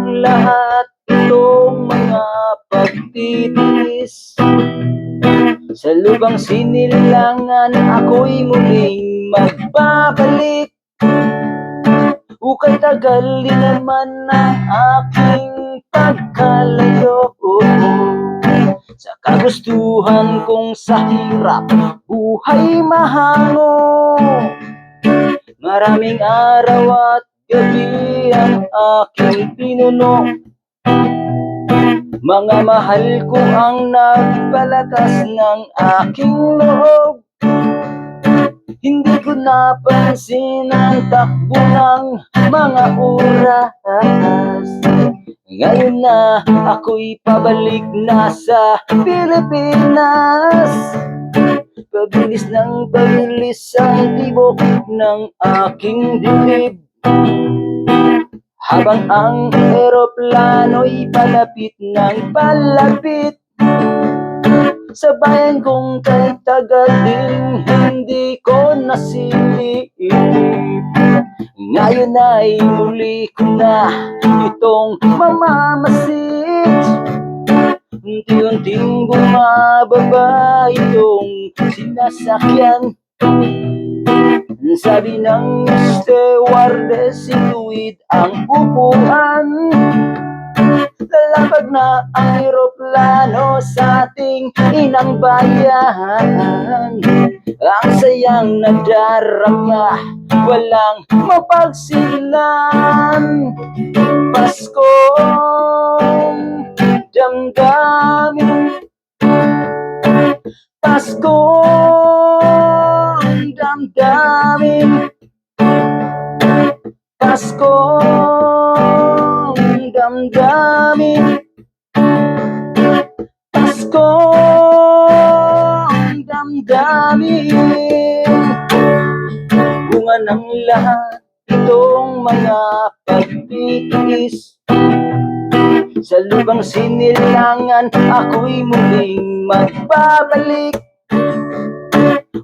ng lahat itong mga pagtitiis. Sa lubang sinilangan ako'y muling magbabalik. Ukay tagal din naman ang aking pagkalayo sa kagustuhan kong sa hirap buhay mahango. Maraming araw at gabi ang aking pinuno. Mga mahal ko ang nagpalakas ng aking loob. Hindi ko napansin ang takbo ng mga oras. Ngayon na ako'y pabalik na sa Pilipinas. Pabilis ng pabilis ang tibok ng aking dibdib, habang ang eroplano'y palapit ng palapit. Sa bayan kong kay tagal din hindi ko nasilip. Ngayon ay muli ko na itong mamamasid. Unti-unting bumababa itong sinasakyan. Sabi ng stewardess, ituwid ang upuan. Lalapag na ang eroplano sa ating inang bayan. Ang sayang nadarama, walang mapagsilan. Paskong damdamin, Paskong damdamin, Paskong damdamin, Paskong damdamin. Bunga ng lahat itong mga pagtitiis. Sa lubang sinilangan ako'y muling magbabalik.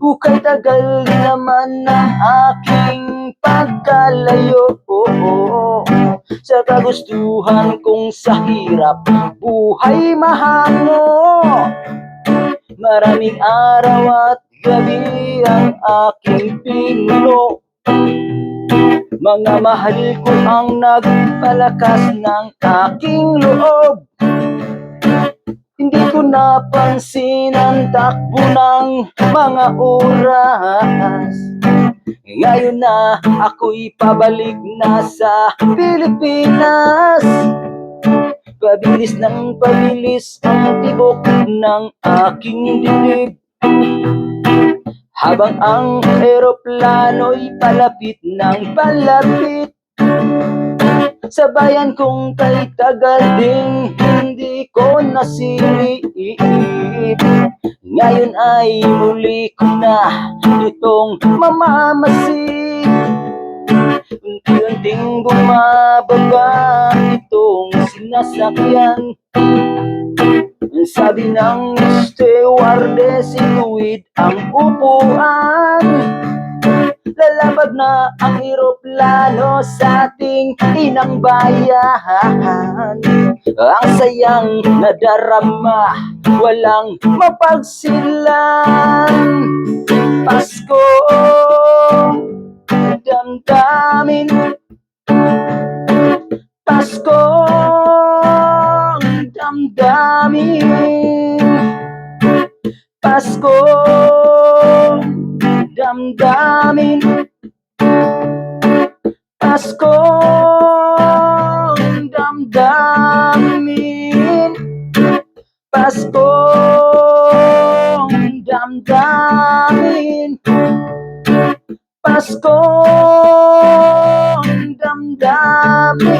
Ukay tagal naman ang aking pagkalayo sa kagustuhan kong sa hirap buhay mahango. Maraming araw at gabi ang aking pinuno. Mga mahal ko ang nagpalakas ng aking loob. Hindi ko napansin ang takbo ng mga oras. Ngayon na ako'y pabalik na sa Pilipinas. Pabilis ng pabilis ang tibok ng aking dibdib, habang ang eroplano'y palapit ng palapit. Sa bayan kong kay tagal ding hindi ko nasilip. Ngayon ay muli ko na itong mamamasid. Unti-unting bumababa itong sinasakyan. Sabi ng stewardess, ituwid ang upuan. Lalapag na ang eroplano sa ating inang bayan. Ang sayang nadarama, walang mapagsilan. Paskong damdamin, Paskong damdamin, Paskong damdamin, Paskong damdamin, Paskong damdamin, Paskong damdamin.